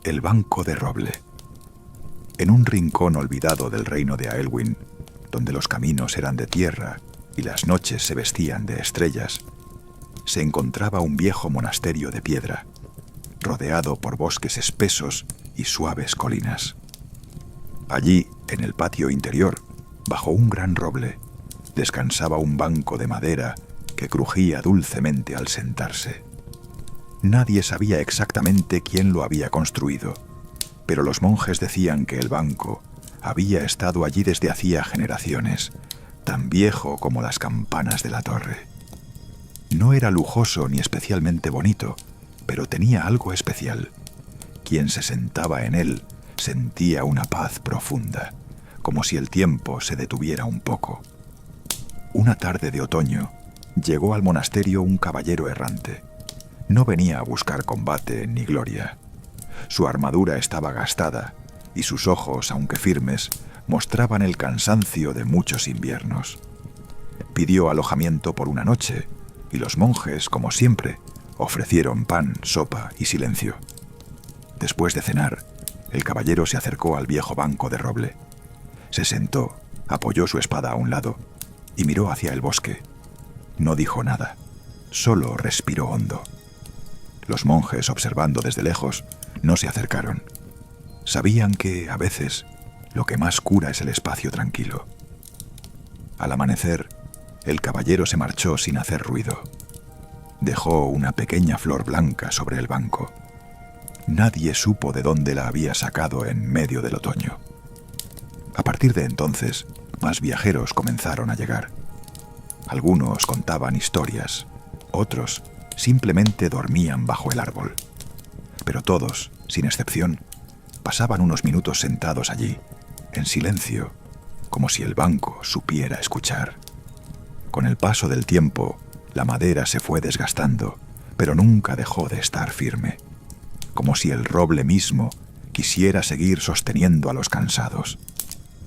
El banco de roble. En un rincón olvidado del reino de Aelwyn, donde los caminos eran de tierra y las noches se vestían de estrellas, se encontraba un viejo monasterio de piedra, rodeado por bosques espesos y suaves colinas. Allí, en el patio interior, bajo un gran roble, descansaba un banco de madera que crujía dulcemente al sentarse. Nadie sabía exactamente quién lo había construido, pero los monjes decían que el banco había estado allí desde hacía generaciones, tan viejo como las campanas de la torre. No era lujoso ni especialmente bonito, pero tenía algo especial. Quien se sentaba en él sentía una paz profunda, como si el tiempo se detuviera un poco. Una tarde de otoño, llegó al monasterio un caballero errante. No venía a buscar combate ni gloria. Su armadura estaba gastada y sus ojos, aunque firmes, mostraban el cansancio de muchos inviernos. Pidió alojamiento por una noche y los monjes, como siempre, ofrecieron pan, sopa y silencio. Después de cenar, el caballero se acercó al viejo banco de roble. Se sentó, apoyó su espada a un lado y miró hacia el bosque. No dijo nada, solo respiró hondo. Los monjes, observando desde lejos, no se acercaron. Sabían que, a veces, lo que más cura es el espacio tranquilo. Al amanecer, el caballero se marchó sin hacer ruido. Dejó una pequeña flor blanca sobre el banco. Nadie supo de dónde la había sacado en medio del otoño. A partir de entonces, más viajeros comenzaron a llegar. Algunos contaban historias, otros simplemente dormían bajo el árbol. Pero todos, sin excepción, pasaban unos minutos sentados allí, en silencio, como si el banco supiera escuchar. Con el paso del tiempo, la madera se fue desgastando, pero nunca dejó de estar firme, como si el roble mismo quisiera seguir sosteniendo a los cansados.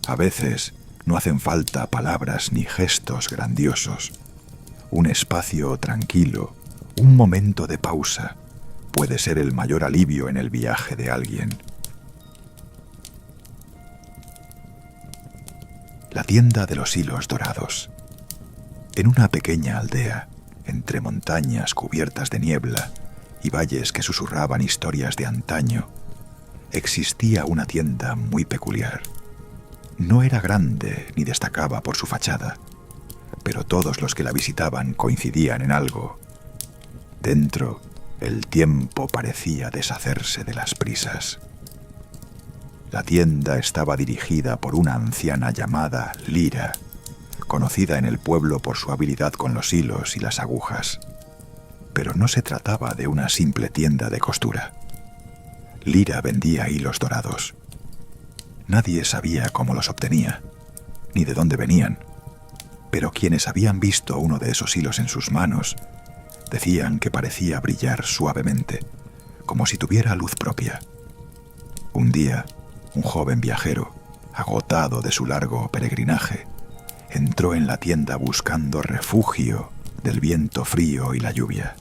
A veces no hacen falta palabras ni gestos grandiosos. Un espacio tranquilo, un momento de pausa, puede ser el mayor alivio en el viaje de alguien. La tienda de los hilos dorados. En una pequeña aldea, entre montañas cubiertas de niebla y valles que susurraban historias de antaño, existía una tienda muy peculiar. No era grande ni destacaba por su fachada, pero todos los que la visitaban coincidían en algo. Dentro, el tiempo parecía deshacerse de las prisas. La tienda estaba dirigida por una anciana llamada Lyra, conocida en el pueblo por su habilidad con los hilos y las agujas. Pero no se trataba de una simple tienda de costura. Lyra vendía hilos dorados. Nadie sabía cómo los obtenía, ni de dónde venían, pero quienes habían visto uno de esos hilos en sus manos decían que parecía brillar suavemente, como si tuviera luz propia. Un día, un joven viajero, agotado de su largo peregrinaje, entró en la tienda buscando refugio del viento frío y la lluvia.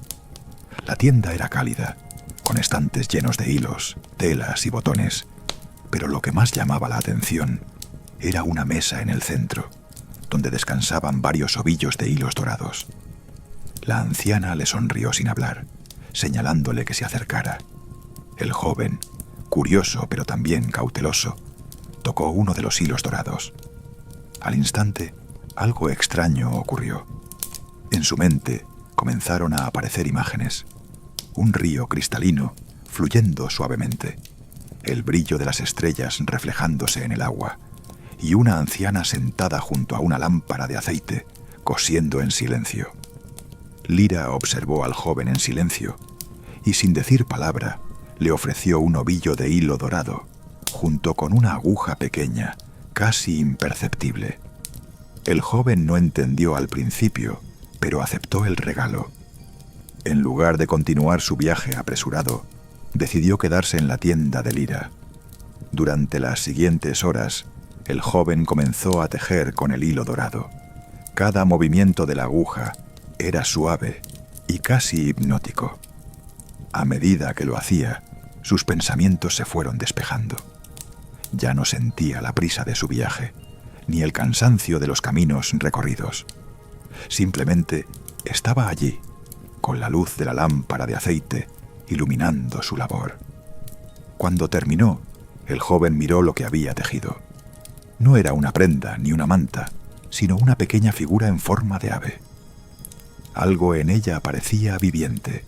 La tienda era cálida, con estantes llenos de hilos, telas y botones, pero lo que más llamaba la atención era una mesa en el centro, donde descansaban varios ovillos de hilos dorados. La anciana le sonrió sin hablar, señalándole que se acercara. El joven, curioso pero también cauteloso, tocó uno de los hilos dorados. Al instante, algo extraño ocurrió. En su mente comenzaron a aparecer imágenes. Un río cristalino fluyendo suavemente, el brillo de las estrellas reflejándose en el agua, y una anciana sentada junto a una lámpara de aceite, cosiendo en silencio. Lyra observó al joven en silencio y, sin decir palabra, le ofreció un ovillo de hilo dorado, junto con una aguja pequeña, casi imperceptible. El joven no entendió al principio, pero aceptó el regalo. En lugar de continuar su viaje apresurado, decidió quedarse en la tienda de Lyra. Durante las siguientes horas, el joven comenzó a tejer con el hilo dorado. Cada movimiento de la aguja era suave y casi hipnótico. A medida que lo hacía, sus pensamientos se fueron despejando. Ya no sentía la prisa de su viaje, ni el cansancio de los caminos recorridos. Simplemente estaba allí, con la luz de la lámpara de aceite iluminando su labor. Cuando terminó, el joven miró lo que había tejido. No era una prenda ni una manta, sino una pequeña figura en forma de ave. Algo en ella parecía viviente,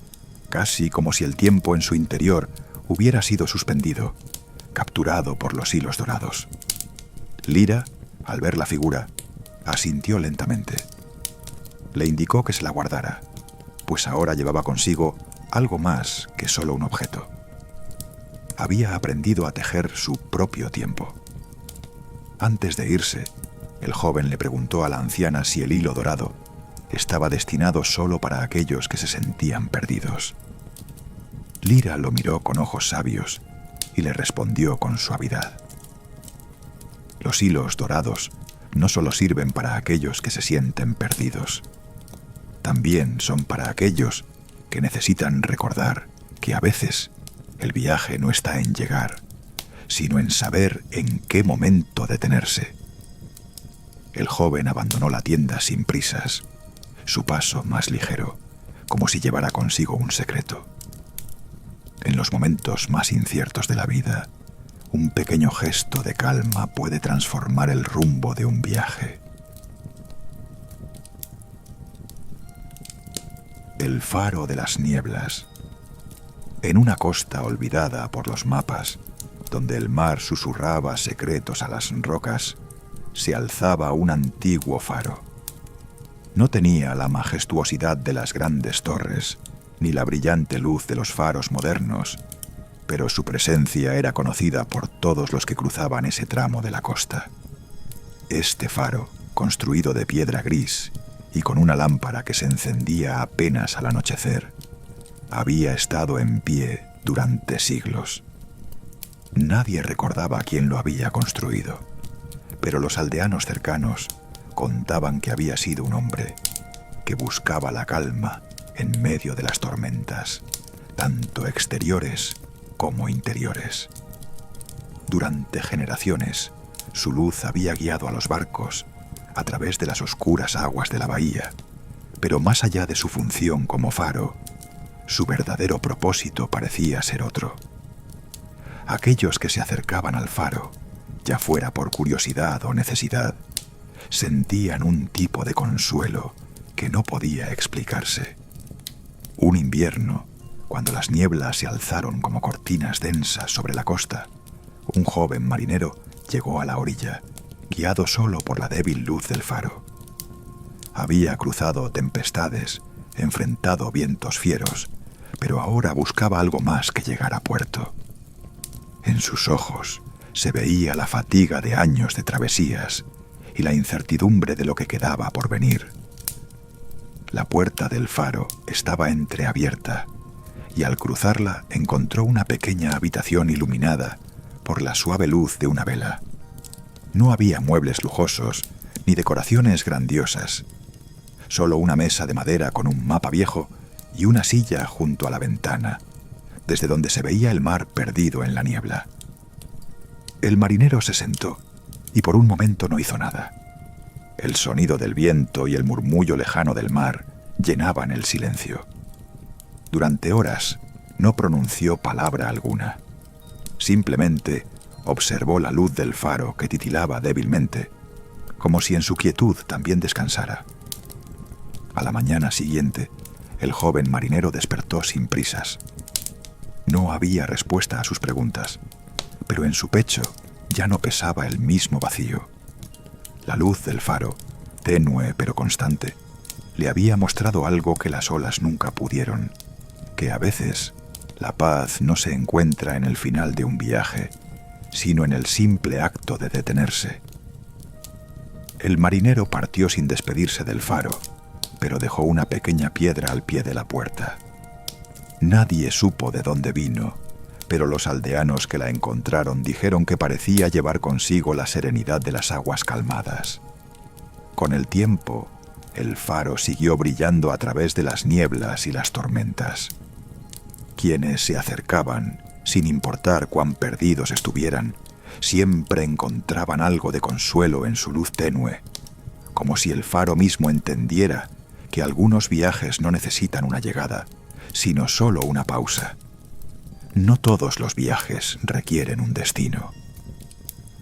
casi como si el tiempo en su interior hubiera sido suspendido, capturado por los hilos dorados. Lyra, al ver la figura, asintió lentamente. Le indicó que se la guardara, pues ahora llevaba consigo algo más que solo un objeto. Había aprendido a tejer su propio tiempo. Antes de irse, el joven le preguntó a la anciana si el hilo dorado estaba destinado solo para aquellos que se sentían perdidos. Lyra lo miró con ojos sabios y le respondió con suavidad. Los hilos dorados no solo sirven para aquellos que se sienten perdidos, también son para aquellos que necesitan recordar que a veces el viaje no está en llegar, sino en saber en qué momento detenerse. El joven abandonó la tienda sin prisas, su paso más ligero, como si llevara consigo un secreto. En los momentos más inciertos de la vida, un pequeño gesto de calma puede transformar el rumbo de un viaje. El faro de las nieblas. En una costa olvidada por los mapas, donde el mar susurraba secretos a las rocas, se alzaba un antiguo faro. No tenía la majestuosidad de las grandes torres, ni la brillante luz de los faros modernos, pero su presencia era conocida por todos los que cruzaban ese tramo de la costa. Este faro, construido de piedra gris y con una lámpara que se encendía apenas al anochecer, había estado en pie durante siglos. Nadie recordaba quién lo había construido, pero los aldeanos cercanos contaban que había sido un hombre que buscaba la calma en medio de las tormentas, tanto exteriores como interiores. Durante generaciones, su luz había guiado a los barcos a través de las oscuras aguas de la bahía, pero más allá de su función como faro, su verdadero propósito parecía ser otro. Aquellos que se acercaban al faro, ya fuera por curiosidad o necesidad, sentían un tipo de consuelo que no podía explicarse. Un invierno, cuando las nieblas se alzaron como cortinas densas sobre la costa, un joven marinero llegó a la orilla, guiado solo por la débil luz del faro. Había cruzado tempestades, enfrentado vientos fieros, pero ahora buscaba algo más que llegar a puerto. En sus ojos se veía la fatiga de años de travesías y la incertidumbre de lo que quedaba por venir. La puerta del faro estaba entreabierta y al cruzarla encontró una pequeña habitación iluminada por la suave luz de una vela. No había muebles lujosos ni decoraciones grandiosas, solo una mesa de madera con un mapa viejo y una silla junto a la ventana, desde donde se veía el mar perdido en la niebla. El marinero se sentó y por un momento no hizo nada. El sonido del viento y el murmullo lejano del mar llenaban el silencio. Durante horas no pronunció palabra alguna. Simplemente observó la luz del faro que titilaba débilmente, como si en su quietud también descansara. A la mañana siguiente, el joven marinero despertó sin prisas. No había respuesta a sus preguntas, pero en su pecho ya no pesaba el mismo vacío. La luz del faro, tenue pero constante, le había mostrado algo que las olas nunca pudieron, que a veces la paz no se encuentra en el final de un viaje, sino en el simple acto de detenerse. El marinero partió sin despedirse del faro, pero dejó una pequeña piedra al pie de la puerta. Nadie supo de dónde vino, pero los aldeanos que la encontraron dijeron que parecía llevar consigo la serenidad de las aguas calmadas. Con el tiempo, el faro siguió brillando a través de las nieblas y las tormentas. Quienes se acercaban Sin importar cuán perdidos estuvieran, siempre encontraban algo de consuelo en su luz tenue, como si el faro mismo entendiera que algunos viajes no necesitan una llegada, sino solo una pausa. No todos los viajes requieren un destino.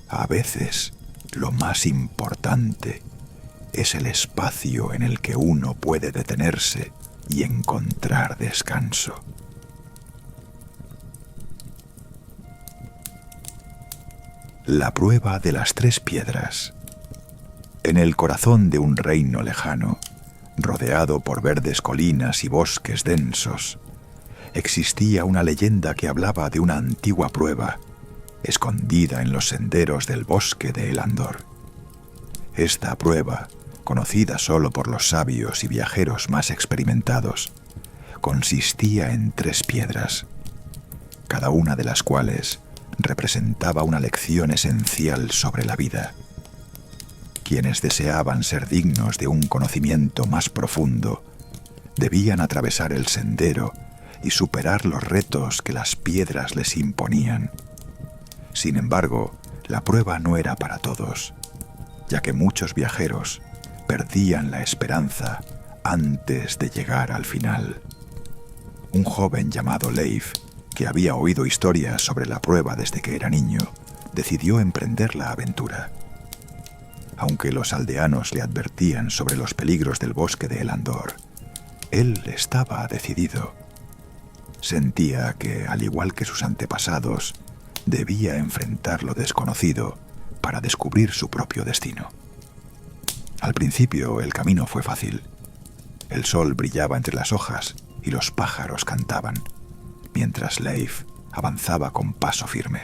A veces, lo más importante es el espacio en el que uno puede detenerse y encontrar descanso. La prueba de las 3 piedras. En el corazón de un reino lejano, rodeado por verdes colinas y bosques densos, existía una leyenda que hablaba de una antigua prueba, escondida en los senderos del bosque de Elandor. Esta prueba, conocida solo por los sabios y viajeros más experimentados, consistía en 3 piedras, cada una de las cuales representaba una lección esencial sobre la vida. Quienes deseaban ser dignos de un conocimiento más profundo debían atravesar el sendero y superar los retos que las piedras les imponían. Sin embargo, la prueba no era para todos, ya que muchos viajeros perdían la esperanza antes de llegar al final. Un joven llamado Leif, que había oído historias sobre la prueba desde que era niño, decidió emprender la aventura. Aunque los aldeanos le advertían sobre los peligros del bosque de Elandor, él estaba decidido. Sentía que, al igual que sus antepasados, debía enfrentar lo desconocido para descubrir su propio destino. Al principio el camino fue fácil. El sol brillaba entre las hojas y los pájaros cantaban, mientras Leif avanzaba con paso firme.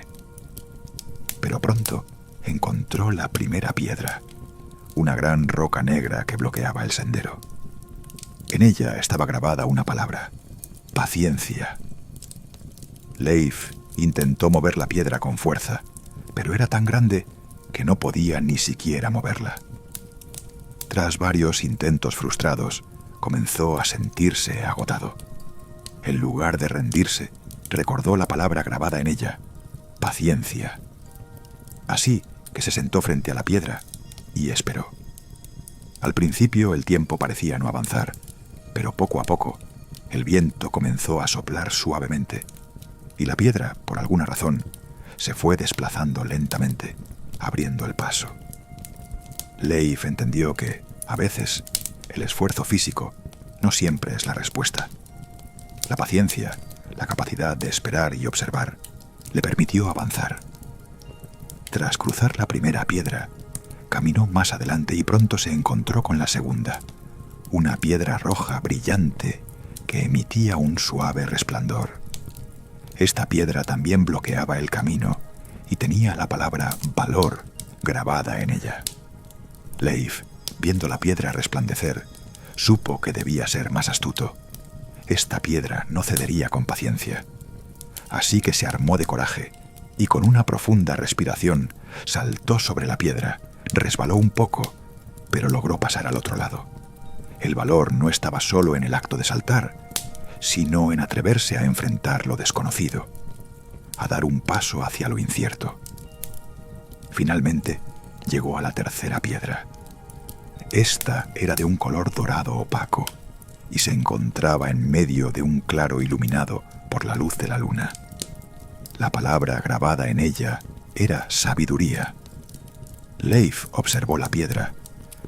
Pero pronto encontró la primera piedra, una gran roca negra que bloqueaba el sendero. En ella estaba grabada una palabra: paciencia. Leif intentó mover la piedra con fuerza, pero era tan grande que no podía ni siquiera moverla. Tras varios intentos frustrados, comenzó a sentirse agotado. En lugar de rendirse, recordó la palabra grabada en ella: paciencia. Así que se sentó frente a la piedra y esperó. Al principio el tiempo parecía no avanzar, pero poco a poco el viento comenzó a soplar suavemente y la piedra, por alguna razón, se fue desplazando lentamente, abriendo el paso. Leif entendió que, a veces, el esfuerzo físico no siempre es la respuesta. La paciencia, la capacidad de esperar y observar, le permitió avanzar. Tras cruzar la primera piedra, caminó más adelante y pronto se encontró con la segunda, una piedra roja brillante que emitía un suave resplandor. Esta piedra también bloqueaba el camino y tenía la palabra valor grabada en ella. Leif, viendo la piedra resplandecer, supo que debía ser más astuto. Esta piedra no cedería con paciencia. Así que se armó de coraje y con una profunda respiración saltó sobre la piedra, resbaló un poco, pero logró pasar al otro lado. El valor no estaba solo en el acto de saltar, sino en atreverse a enfrentar lo desconocido, a dar un paso hacia lo incierto. Finalmente, llegó a la tercera piedra. Esta era de un color dorado opaco y se encontraba en medio de un claro iluminado por la luz de la luna. La palabra grabada en ella era sabiduría. Leif observó la piedra,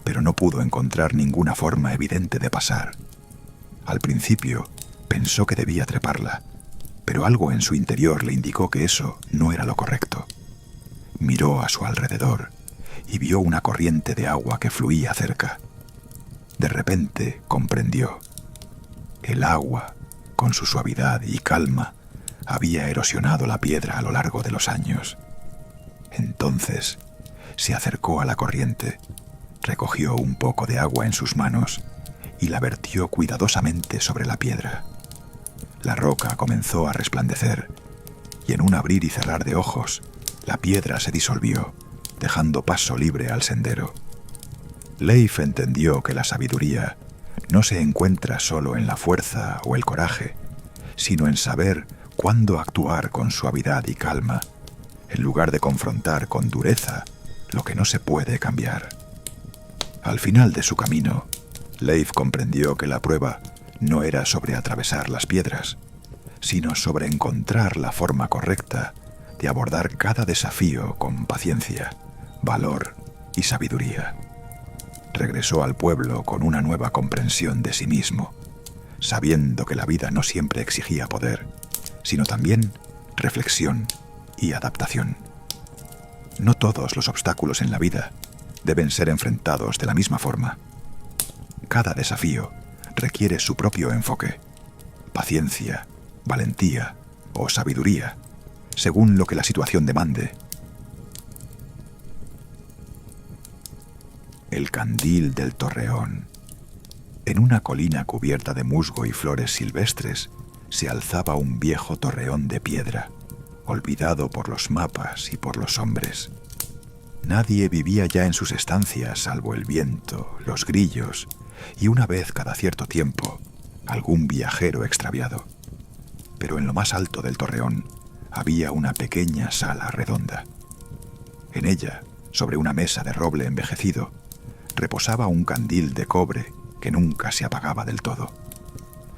pero no pudo encontrar ninguna forma evidente de pasar. Al principio, pensó que debía treparla, pero algo en su interior le indicó que eso no era lo correcto. Miró a su alrededor y vio una corriente de agua que fluía cerca. De repente comprendió. El agua, con su suavidad y calma, había erosionado la piedra a lo largo de los años. Entonces, se acercó a la corriente, recogió un poco de agua en sus manos y la vertió cuidadosamente sobre la piedra. La roca comenzó a resplandecer y en un abrir y cerrar de ojos, la piedra se disolvió, dejando paso libre al sendero. Leif entendió que la sabiduría no se encuentra solo en la fuerza o el coraje, sino en saber cuándo actuar con suavidad y calma, en lugar de confrontar con dureza lo que no se puede cambiar. Al final de su camino, Leif comprendió que la prueba no era sobre atravesar las piedras, sino sobre encontrar la forma correcta de abordar cada desafío con paciencia, valor y sabiduría. Regresó al pueblo con una nueva comprensión de sí mismo, sabiendo que la vida no siempre exigía poder, sino también reflexión y adaptación. No todos los obstáculos en la vida deben ser enfrentados de la misma forma. Cada desafío requiere su propio enfoque, paciencia, valentía o sabiduría, según lo que la situación demande. El Candil del Torreón. En una colina cubierta de musgo y flores silvestres se alzaba un viejo torreón de piedra, olvidado por los mapas y por los hombres. Nadie vivía ya en sus estancias salvo el viento, los grillos y una vez cada cierto tiempo algún viajero extraviado. Pero en lo más alto del torreón había una pequeña sala redonda. En ella, sobre una mesa de roble envejecido, reposaba un candil de cobre que nunca se apagaba del todo.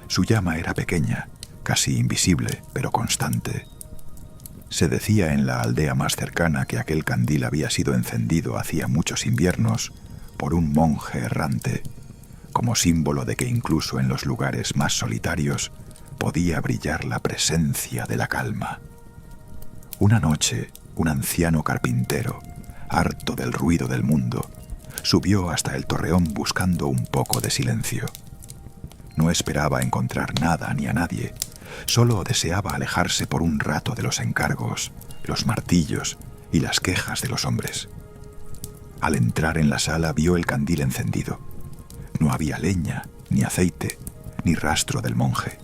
Su llama era pequeña, casi invisible, pero constante. Se decía en la aldea más cercana que aquel candil había sido encendido hacía muchos inviernos por un monje errante, como símbolo de que incluso en los lugares más solitarios podía brillar la presencia de la calma. Una noche, un anciano carpintero, harto del ruido del mundo, subió hasta el torreón buscando un poco de silencio. No esperaba encontrar nada ni a nadie, solo deseaba alejarse por un rato de los encargos, los martillos y las quejas de los hombres. Al entrar en la sala vio el candil encendido. No había leña, ni aceite, ni rastro del monje.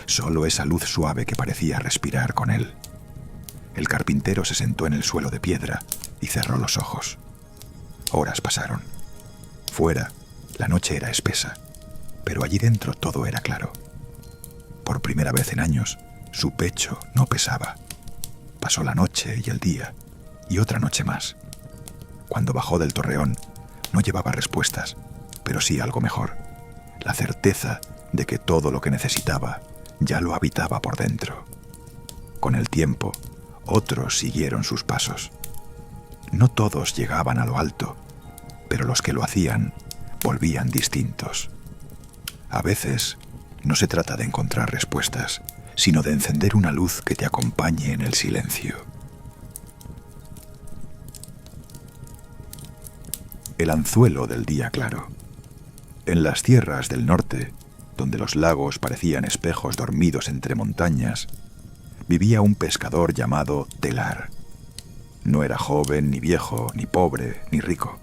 Solo esa luz suave que parecía respirar con él. El carpintero se sentó en el suelo de piedra y cerró los ojos. Horas pasaron. Fuera, la noche era espesa, pero allí dentro todo era claro. Por primera vez en años, su pecho no pesaba. Pasó la noche y el día, y otra noche más. Cuando bajó del torreón, no llevaba respuestas, pero sí algo mejor: la certeza de que todo lo que necesitaba ya lo habitaba por dentro. Con el tiempo, otros siguieron sus pasos. No todos llegaban a lo alto, pero los que lo hacían volvían distintos. A veces, no se trata de encontrar respuestas, sino de encender una luz que te acompañe en el silencio. El anzuelo del día claro. En las tierras del norte, donde los lagos parecían espejos dormidos entre montañas, vivía un pescador llamado Telar. No era joven, ni viejo, ni pobre, ni rico.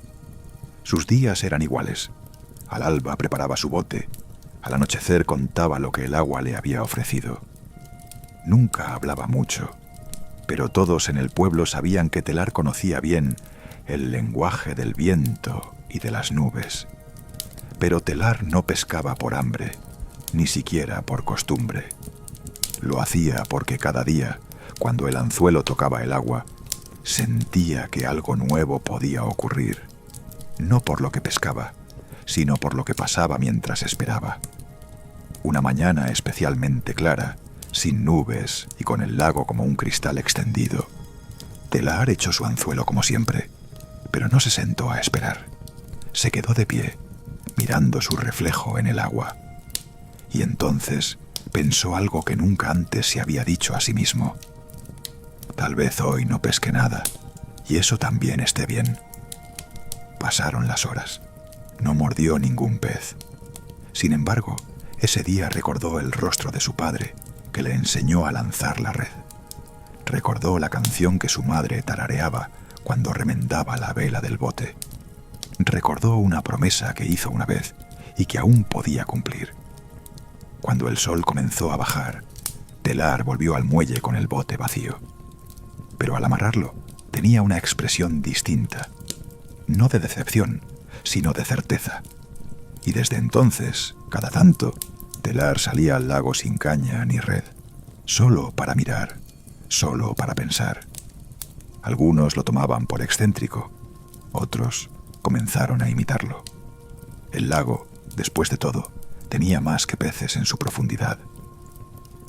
Sus días eran iguales. Al alba preparaba su bote, al anochecer contaba lo que el agua le había ofrecido. Nunca hablaba mucho, pero todos en el pueblo sabían que Telar conocía bien el lenguaje del viento y de las nubes. Pero Telar no pescaba por hambre, ni siquiera por costumbre. Lo hacía porque cada día, cuando el anzuelo tocaba el agua, sentía que algo nuevo podía ocurrir, no por lo que pescaba, sino por lo que pasaba mientras esperaba. Una mañana especialmente clara, sin nubes y con el lago como un cristal extendido, Telar echó su anzuelo como siempre, pero no se sentó a esperar. Se quedó de pie, mirando su reflejo en el agua. Y entonces pensó algo que nunca antes se había dicho a sí mismo. Tal vez hoy no pesque nada, y eso también esté bien. Pasaron las horas. No mordió ningún pez. Sin embargo, ese día recordó el rostro de su padre, que le enseñó a lanzar la red. Recordó la canción que su madre tarareaba cuando remendaba la vela del bote. Recordó una promesa que hizo una vez y que aún podía cumplir. Cuando el sol comenzó a bajar, Telar volvió al muelle con el bote vacío. Pero al amarrarlo, tenía una expresión distinta, no de decepción, sino de certeza. Y desde entonces, cada tanto, Telar salía al lago sin caña ni red, solo para mirar, solo para pensar. Algunos lo tomaban por excéntrico, otros comenzaron a imitarlo. El lago, después de todo, tenía más que peces en su profundidad.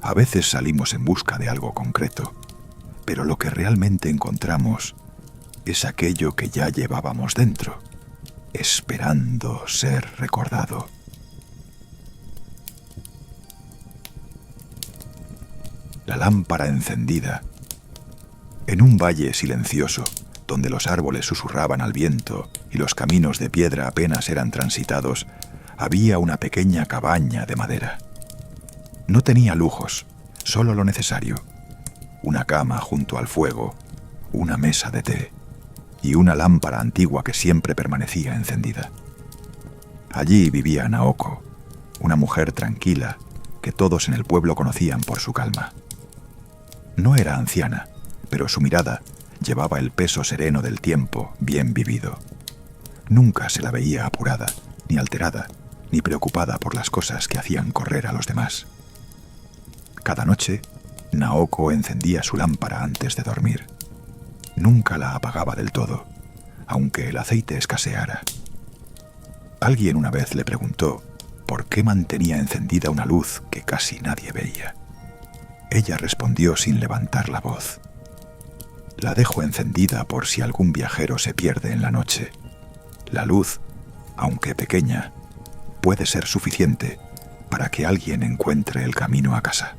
A veces salimos en busca de algo concreto, pero lo que realmente encontramos es aquello que ya llevábamos dentro, esperando ser recordado. La lámpara encendida. En un valle silencioso, donde los árboles susurraban al viento y los caminos de piedra apenas eran transitados, había una pequeña cabaña de madera. No tenía lujos, solo lo necesario: una cama junto al fuego, una mesa de té y una lámpara antigua que siempre permanecía encendida. Allí vivía Naoko, una mujer tranquila que todos en el pueblo conocían por su calma. No era anciana, pero su mirada llevaba el peso sereno del tiempo bien vivido. Nunca se la veía apurada, ni alterada, ni preocupada por las cosas que hacían correr a los demás. Cada noche, Naoko encendía su lámpara antes de dormir. Nunca la apagaba del todo, aunque el aceite escaseara. Alguien una vez le preguntó por qué mantenía encendida una luz que casi nadie veía. Ella respondió sin levantar la voz: la dejo encendida por si algún viajero se pierde en la noche. La luz, aunque pequeña, puede ser suficiente para que alguien encuentre el camino a casa.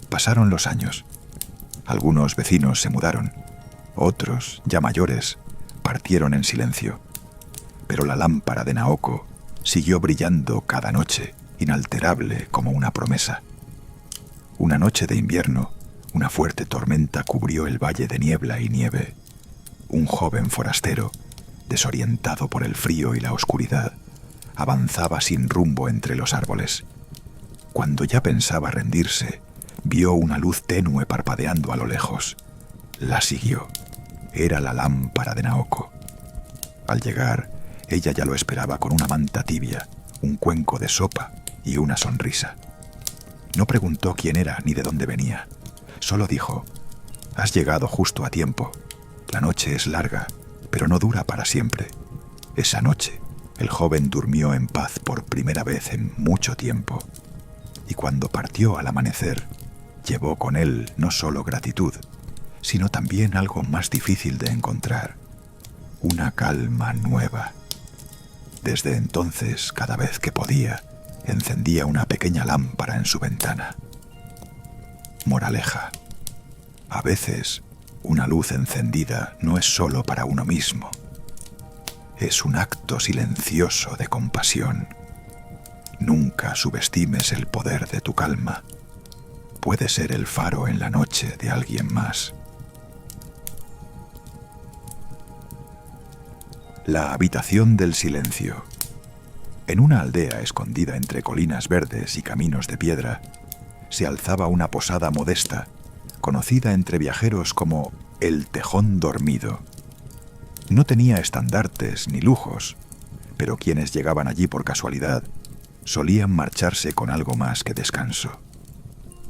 Pasaron los años. Algunos vecinos se mudaron, otros, ya mayores, partieron en silencio. Pero la lámpara de Naoko siguió brillando cada noche, inalterable como una promesa. Una noche de invierno, una fuerte tormenta cubrió el valle de niebla y nieve. Un joven forastero, desorientado por el frío y la oscuridad, avanzaba sin rumbo entre los árboles. Cuando ya pensaba rendirse, vio una luz tenue parpadeando a lo lejos. La siguió. Era la lámpara de Naoko. Al llegar, ella ya lo esperaba con una manta tibia, un cuenco de sopa y una sonrisa. No preguntó quién era ni de dónde venía. Solo dijo: has llegado justo a tiempo. La noche es larga, pero no dura para siempre. Esa noche, el joven durmió en paz por primera vez en mucho tiempo. Y cuando partió al amanecer, llevó con él no solo gratitud, sino también algo más difícil de encontrar: una calma nueva. Desde entonces, cada vez que podía, encendía una pequeña lámpara en su ventana. Moraleja: a veces, una luz encendida no es solo para uno mismo. Es un acto silencioso de compasión. Nunca subestimes el poder de tu calma. Puede ser el faro en la noche de alguien más. La habitación del silencio. En una aldea escondida entre colinas verdes y caminos de piedra, se alzaba una posada modesta, conocida entre viajeros como el Tejón Dormido. No tenía estandartes ni lujos, pero quienes llegaban allí por casualidad solían marcharse con algo más que descanso.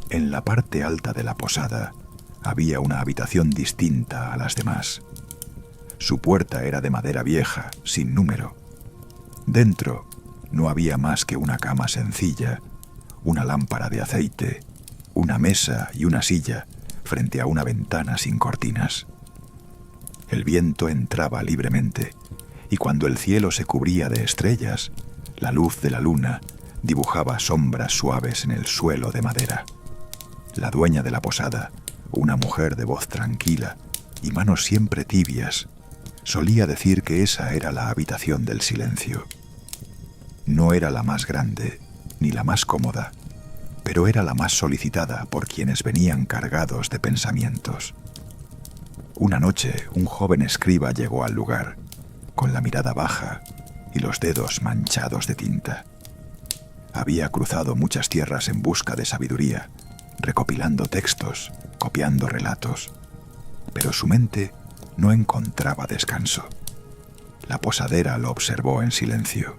En la parte alta de la posada había una habitación distinta a las demás. Su puerta era de madera vieja, sin número. Dentro no había más que una cama sencilla, una lámpara de aceite, una mesa y una silla frente a una ventana sin cortinas. El viento entraba libremente, y cuando el cielo se cubría de estrellas, la luz de la luna dibujaba sombras suaves en el suelo de madera. La dueña de la posada, una mujer de voz tranquila y manos siempre tibias, solía decir que esa era la habitación del silencio. No era la más grande, ni la más cómoda, pero era la más solicitada por quienes venían cargados de pensamientos. Una noche, un joven escriba llegó al lugar, con la mirada baja y los dedos manchados de tinta. Había cruzado muchas tierras en busca de sabiduría, recopilando textos, copiando relatos, pero su mente no encontraba descanso. La posadera lo observó en silencio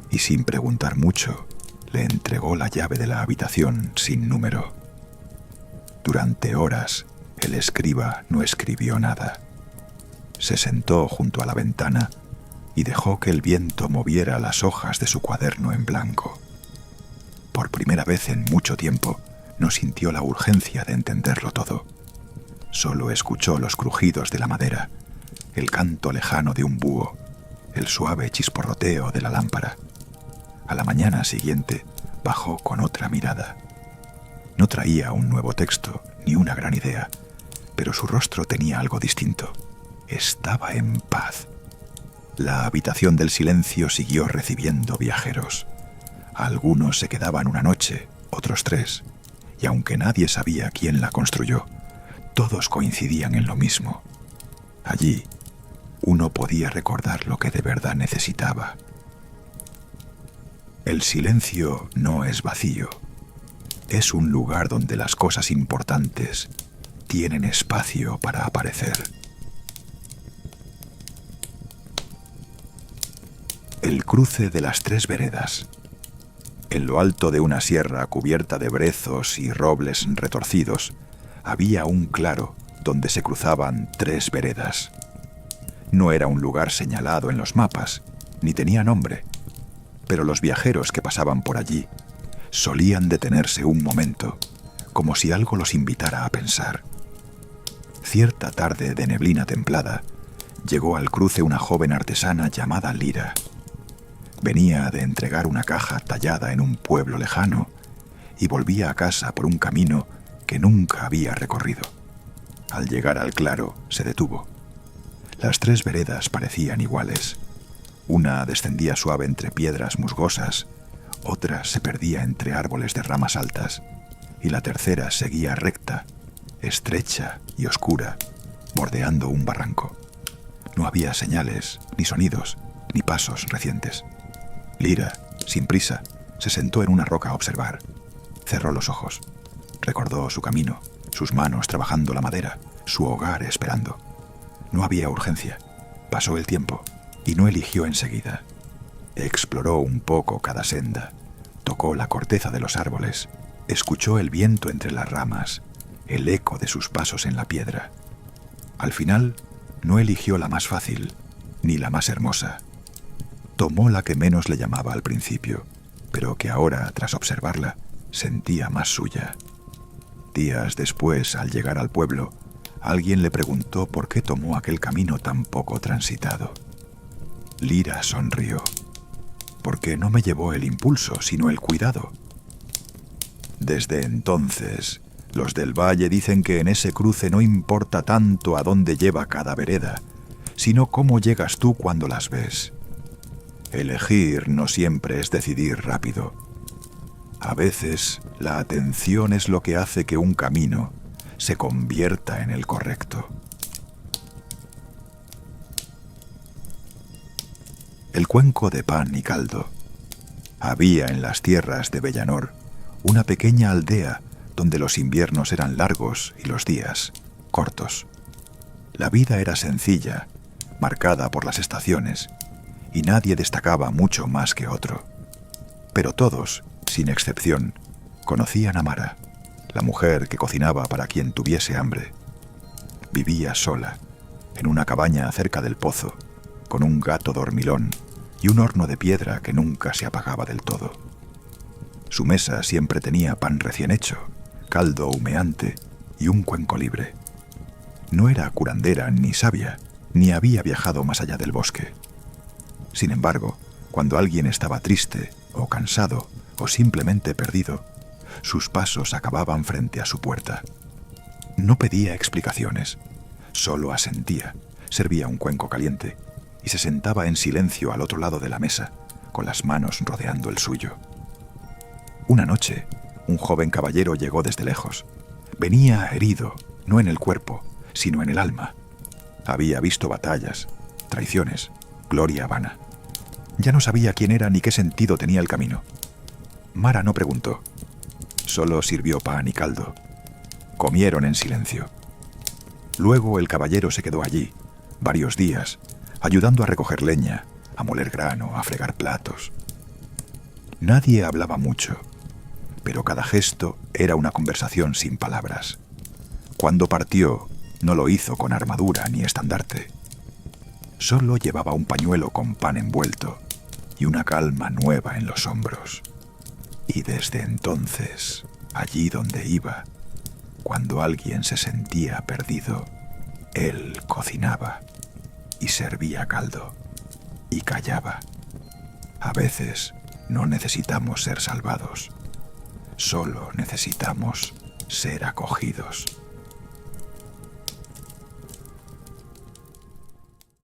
y, sin preguntar mucho, le entregó la llave de la habitación sin número. Durante horas, el escriba no escribió nada. Se sentó junto a la ventana y dejó que el viento moviera las hojas de su cuaderno en blanco. Por primera vez en mucho tiempo, no sintió la urgencia de entenderlo todo. Solo escuchó los crujidos de la madera, el canto lejano de un búho, el suave chisporroteo de la lámpara. A la mañana siguiente, bajó con otra mirada. No traía un nuevo texto ni una gran idea, pero su rostro tenía algo distinto. Estaba en paz. La habitación del silencio siguió recibiendo viajeros. Algunos se quedaban una noche, otros 3, y aunque nadie sabía quién la construyó, todos coincidían en lo mismo. Allí, uno podía recordar lo que de verdad necesitaba. El silencio no es vacío. Es un lugar donde las cosas importantes tienen espacio para aparecer. El cruce de las 3 veredas. En lo alto de una sierra cubierta de brezos y robles retorcidos, había un claro donde se cruzaban 3 veredas. No era un lugar señalado en los mapas, ni tenía nombre, pero los viajeros que pasaban por allí solían detenerse un momento, como si algo los invitara a pensar. Cierta tarde de neblina templada, llegó al cruce una joven artesana llamada Lyra. Venía de entregar una caja tallada en un pueblo lejano y volvía a casa por un camino que nunca había recorrido. Al llegar al claro, se detuvo. Las 3 veredas parecían iguales. Una descendía suave entre piedras musgosas, otra se perdía entre árboles de ramas altas, y la tercera seguía recta, estrecha y oscura, bordeando un barranco. No había señales, ni sonidos, ni pasos recientes. Lyra, sin prisa, se sentó en una roca a observar. Cerró los ojos. Recordó su camino, sus manos trabajando la madera, su hogar esperando. No había urgencia. Pasó el tiempo y no eligió enseguida. Exploró un poco cada senda, tocó la corteza de los árboles, escuchó el viento entre las ramas, el eco de sus pasos en la piedra. Al final, no eligió la más fácil, ni la más hermosa. Tomó la que menos le llamaba al principio, pero que ahora, tras observarla, sentía más suya. Días después, al llegar al pueblo, alguien le preguntó por qué tomó aquel camino tan poco transitado. Lyra sonrió. Porque no me llevó el impulso, sino el cuidado. Desde entonces, los del valle dicen que en ese cruce no importa tanto a dónde lleva cada vereda, sino cómo llegas tú cuando las ves. Elegir no siempre es decidir rápido. A veces, la atención es lo que hace que un camino se convierta en el correcto. El cuenco de pan y caldo. Había en las tierras de Bellanor una pequeña aldea donde los inviernos eran largos y los días cortos. La vida era sencilla, marcada por las estaciones, y nadie destacaba mucho más que otro. Pero todos, sin excepción, conocían a Mara, la mujer que cocinaba para quien tuviese hambre. Vivía sola, en una cabaña cerca del pozo, con un gato dormilón y un horno de piedra que nunca se apagaba del todo. Su mesa siempre tenía pan recién hecho, caldo humeante y un cuenco libre. No era curandera ni sabia, ni había viajado más allá del bosque. Sin embargo, cuando alguien estaba triste o cansado o simplemente perdido, sus pasos acababan frente a su puerta. No pedía explicaciones, solo asentía, servía un cuenco caliente y se sentaba en silencio al otro lado de la mesa, con las manos rodeando el suyo. Una noche, un joven caballero llegó desde lejos. Venía herido, no en el cuerpo, sino en el alma. Había visto batallas, traiciones, gloria vana. Ya no sabía quién era ni qué sentido tenía el camino. Mara no preguntó. Solo sirvió pan y caldo. Comieron en silencio. Luego el caballero se quedó allí, varios días, ayudando a recoger leña, a moler grano, a fregar platos. Nadie hablaba mucho, pero cada gesto era una conversación sin palabras. Cuando partió, no lo hizo con armadura ni estandarte. Solo llevaba un pañuelo con pan envuelto y una calma nueva en los hombros. Y desde entonces, allí donde iba, cuando alguien se sentía perdido, él cocinaba y servía caldo y callaba. A veces no necesitamos ser salvados, solo necesitamos ser acogidos.